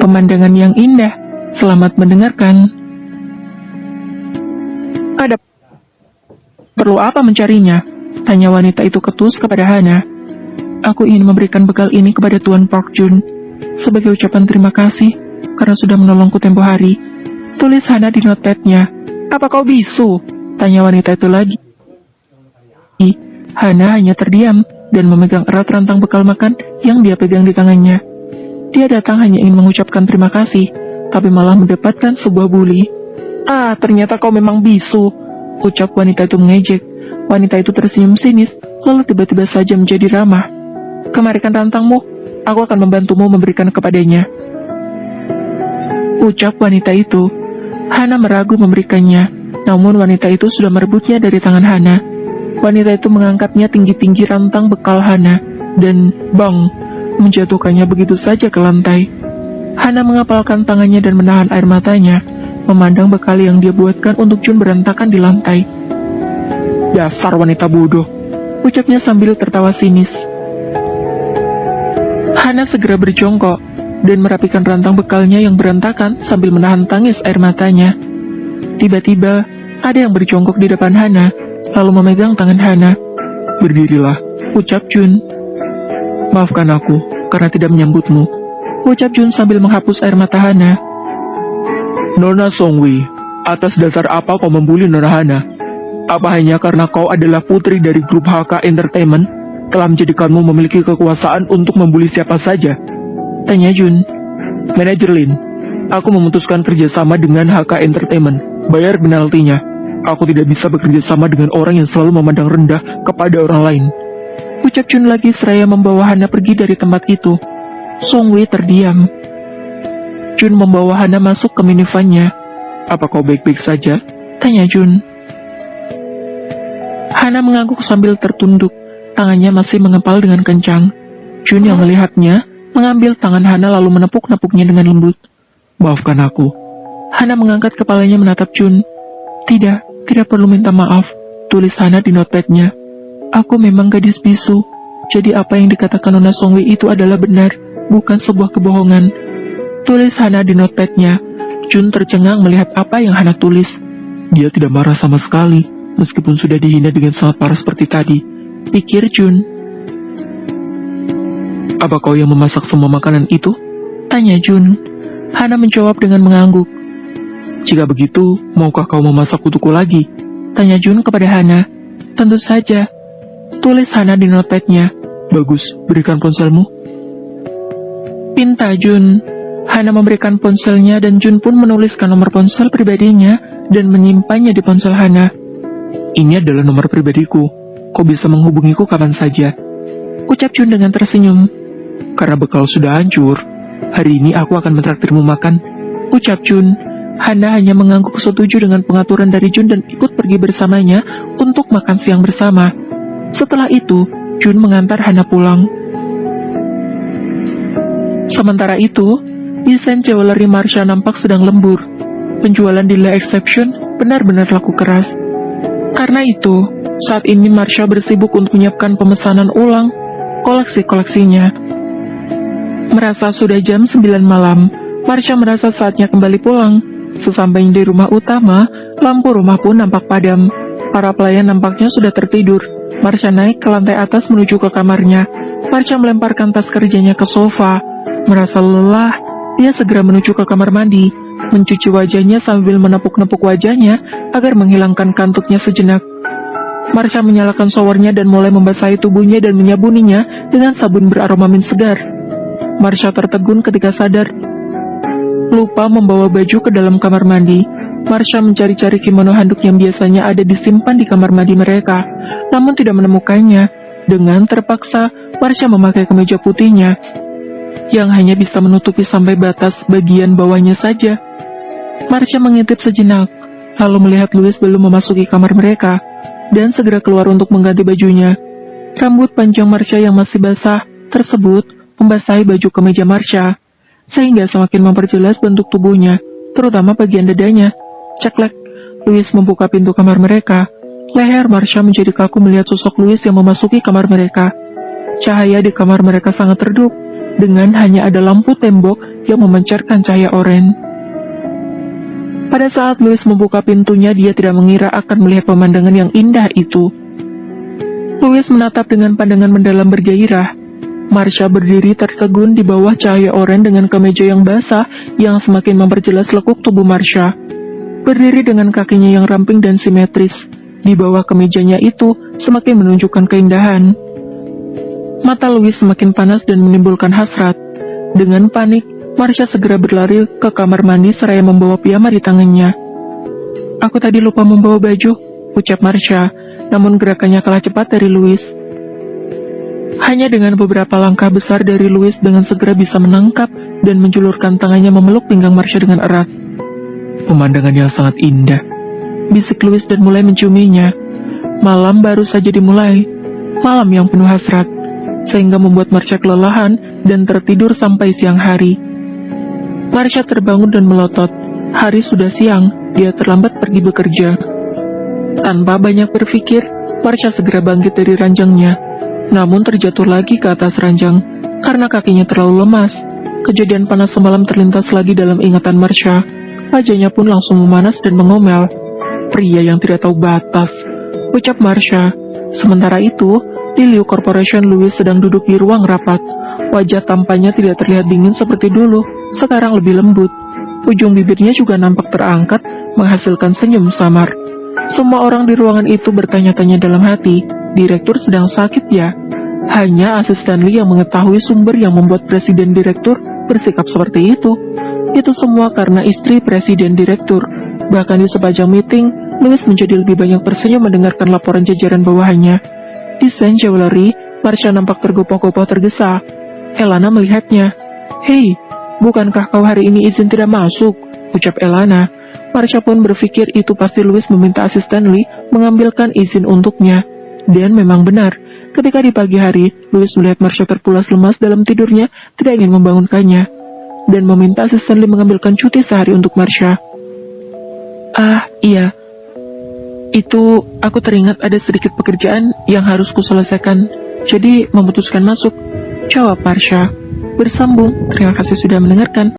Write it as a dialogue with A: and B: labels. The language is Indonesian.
A: pemandangan yang indah. Selamat mendengarkan. Ada perlu apa mencarinya? Tanya wanita itu ketus kepada Hana. Aku ingin memberikan bekal ini kepada Tuan Park Jun sebagai ucapan terima kasih karena sudah menolongku tempo hari. Tulis Hana di notepad-nya. Apa kau bisu? Tanya wanita itu lagi. Hana hanya terdiam dan memegang erat rantang bekal makan yang dia pegang di tangannya. Dia datang hanya ingin mengucapkan terima kasih, tapi malah mendapatkan sebuah buli. Ah, ternyata kau memang bisu, ucap wanita itu mengejek. Wanita itu tersenyum sinis, lalu tiba-tiba saja menjadi ramah. Kemarikan rantangmu, aku akan membantumu memberikan kepadanya. Ucap wanita itu. Hana meragu memberikannya, namun wanita itu sudah merebutnya dari tangan Hana. Wanita itu mengangkatnya tinggi-tinggi rantang bekal Hana, dan bang, menjatuhkannya begitu saja ke lantai. Hana mengapalkan tangannya dan menahan air matanya, memandang bekal yang dia buatkan untuk Jun berantakan di lantai. Dasar wanita bodoh, ucapnya sambil tertawa sinis. Hana segera berjongkok dan merapikan rantang bekalnya yang berantakan sambil menahan tangis air matanya. Tiba-tiba, ada yang berjongkok di depan Hana, lalu memegang tangan Hana. Berdirilah, ucap Jun. Maafkan aku, karena tidak menyambutmu, ucap Jun sambil menghapus air mata Hana. Nona Songwi, atas dasar apa kau membuli Nona Hana? Apa hanya karena kau adalah putri dari grup HK Entertainment telah menjadikanmu memiliki kekuasaan untuk membuli siapa saja? Tanya Jun. Manajer Lin, aku memutuskan kerjasama dengan HK Entertainment. Bayar penaltinya. Aku tidak bisa bekerja sama dengan orang yang selalu memandang rendah kepada orang lain. Ucap Jun lagi seraya membawa Hana pergi dari tempat itu. Songwei terdiam. Jun membawa Hana masuk ke minivannya. Apa kau baik-baik saja? Tanya Jun. Hana mengangguk sambil tertunduk. Tangannya masih mengepal dengan kencang. Jun yang melihatnya, mengambil tangan Hana lalu menepuk-nepuknya dengan lembut. Maafkan aku. Hana mengangkat kepalanya menatap Jun. Tidak perlu minta maaf, tulis Hana di notepad-nya. Aku memang gadis bisu, jadi apa yang dikatakan Nona Songwei itu adalah benar, bukan sebuah kebohongan. Tulis Hana di notepad-nya. Jun tercengang melihat apa yang Hana tulis. Dia tidak marah sama sekali, meskipun sudah dihina dengan sangat parah seperti tadi, pikir Jun. Apa kau yang memasak semua makanan itu? Tanya Jun. Hana menjawab dengan mengangguk. Jika begitu, maukah kau memasak untukku lagi? Tanya Jun kepada Hana. Tentu saja. Tulis Hana di notepad-nya. Bagus, berikan ponselmu. Pinta Jun. Hana memberikan ponselnya dan Jun pun menuliskan nomor ponsel pribadinya dan menyimpannya di ponsel Hana. Ini adalah nomor pribadiku. Kau bisa menghubungiku kapan saja. Ucap Jun dengan tersenyum. Karena bekal sudah hancur, hari ini aku akan mentraktirmu makan. Ucap Jun. Hana hanya mengangguk setuju dengan pengaturan dari Jun dan ikut pergi bersamanya untuk makan siang bersama. Setelah itu, Jun mengantar Hana pulang. Sementara itu, desain jewelry Marsha nampak sedang lembur. Penjualan di La Exception benar-benar laku keras. Karena itu, saat ini Marsha bersibuk untuk menyiapkan pemesanan ulang koleksi-koleksinya. Merasa sudah jam 9 malam, Marsha merasa saatnya kembali pulang. Sesampainya di rumah utama, lampu rumah pun nampak padam. Para pelayan nampaknya sudah tertidur. Marsha naik ke lantai atas menuju ke kamarnya. Marsha melemparkan tas kerjanya ke sofa. Merasa lelah, dia segera menuju ke kamar mandi, mencuci wajahnya sambil menepuk-nepuk wajahnya agar menghilangkan kantuknya sejenak. Marsha menyalakan showernya dan mulai membasahi tubuhnya dan menyabuninya dengan sabun beraroma mint segar. Marsha tertegun ketika sadar lupa membawa baju ke dalam kamar mandi. Marsha mencari-cari kimono handuk yang biasanya ada disimpan di kamar mandi mereka, namun tidak menemukannya. Dengan terpaksa, Marsha memakai kemeja putihnya, yang hanya bisa menutupi sampai batas bagian bawahnya saja. Marsha mengintip sejenak, lalu melihat Louis belum memasuki kamar mereka, dan segera keluar untuk mengganti bajunya. Rambut panjang Marsha yang masih basah tersebut membasahi baju kemeja Marsha, sehingga semakin memperjelas bentuk tubuhnya, terutama bagian dadanya. Ceklek, Louis membuka pintu kamar mereka. Leher Marsha menjadi kaku melihat sosok Louis yang memasuki kamar mereka. Cahaya di kamar mereka sangat redup, dengan hanya ada lampu tembok yang memancarkan cahaya oranye. Pada saat Louis membuka pintunya, dia tidak mengira akan melihat pemandangan yang indah itu. Louis menatap dengan pandangan mendalam bergairah. Marsha berdiri tertegun di bawah cahaya oranye dengan kemeja yang basah yang semakin memperjelas lekuk tubuh Marsha. Berdiri dengan kakinya yang ramping dan simetris, di bawah kemejanya itu semakin menunjukkan keindahan. Mata Louis semakin panas dan menimbulkan hasrat. Dengan panik, Marsha segera berlari ke kamar mandi seraya membawa piyama di tangannya. "Aku tadi lupa membawa baju," ucap Marsha, namun gerakannya kalah cepat dari Louis. Hanya dengan beberapa langkah besar dari Louis dengan segera bisa menangkap dan menjulurkan tangannya memeluk pinggang Marsha dengan erat. "Pemandangan yang sangat indah," bisik Louis dan mulai menciuminya. Malam baru saja dimulai, malam yang penuh hasrat, sehingga membuat Marsha kelelahan dan tertidur sampai siang hari. Marsha terbangun dan melotot. Hari sudah siang, dia terlambat pergi bekerja. Tanpa banyak berpikir, Marsha segera bangkit dari ranjangnya, namun terjatuh lagi ke atas ranjang karena kakinya terlalu lemas. Kejadian panas semalam terlintas lagi dalam ingatan Marsha. Wajahnya pun langsung memanas dan mengomel. "Pria yang tidak tahu batas," ucap Marsha. Sementara itu, di Liu Corporation, Louis sedang duduk di ruang rapat. Wajah tampaknya tidak terlihat dingin seperti dulu, sekarang lebih lembut. Ujung bibirnya juga nampak terangkat, menghasilkan senyum samar. Semua orang di ruangan itu bertanya-tanya dalam hati, direktur sedang sakit ya? Hanya asisten Lee yang mengetahui sumber yang membuat presiden direktur bersikap seperti itu. Itu semua karena istri presiden direktur. Bahkan di sepanjang meeting, Louis menjadi lebih banyak tersenyum mendengarkan laporan jajaran bawahannya. Di Saint Jewelry, Marsha nampak tergopoh-gopoh tergesa. Elana melihatnya. "Hei, bukankah kau hari ini izin tidak masuk?" ucap Elana. Marsha pun berpikir itu pasti Louis meminta asisten Lee mengambilkan izin untuknya. Dan memang benar, ketika di pagi hari, Louis melihat Marsha terpulas lemas dalam tidurnya, tidak ingin membangunkannya, dan meminta asisten Lee mengambilkan cuti sehari untuk Marsha. "Ah, iya. Itu, aku teringat ada sedikit pekerjaan yang harus kuselesaikan, jadi memutuskan masuk," jawab Marsha. Bersambung, terima kasih sudah mendengarkan.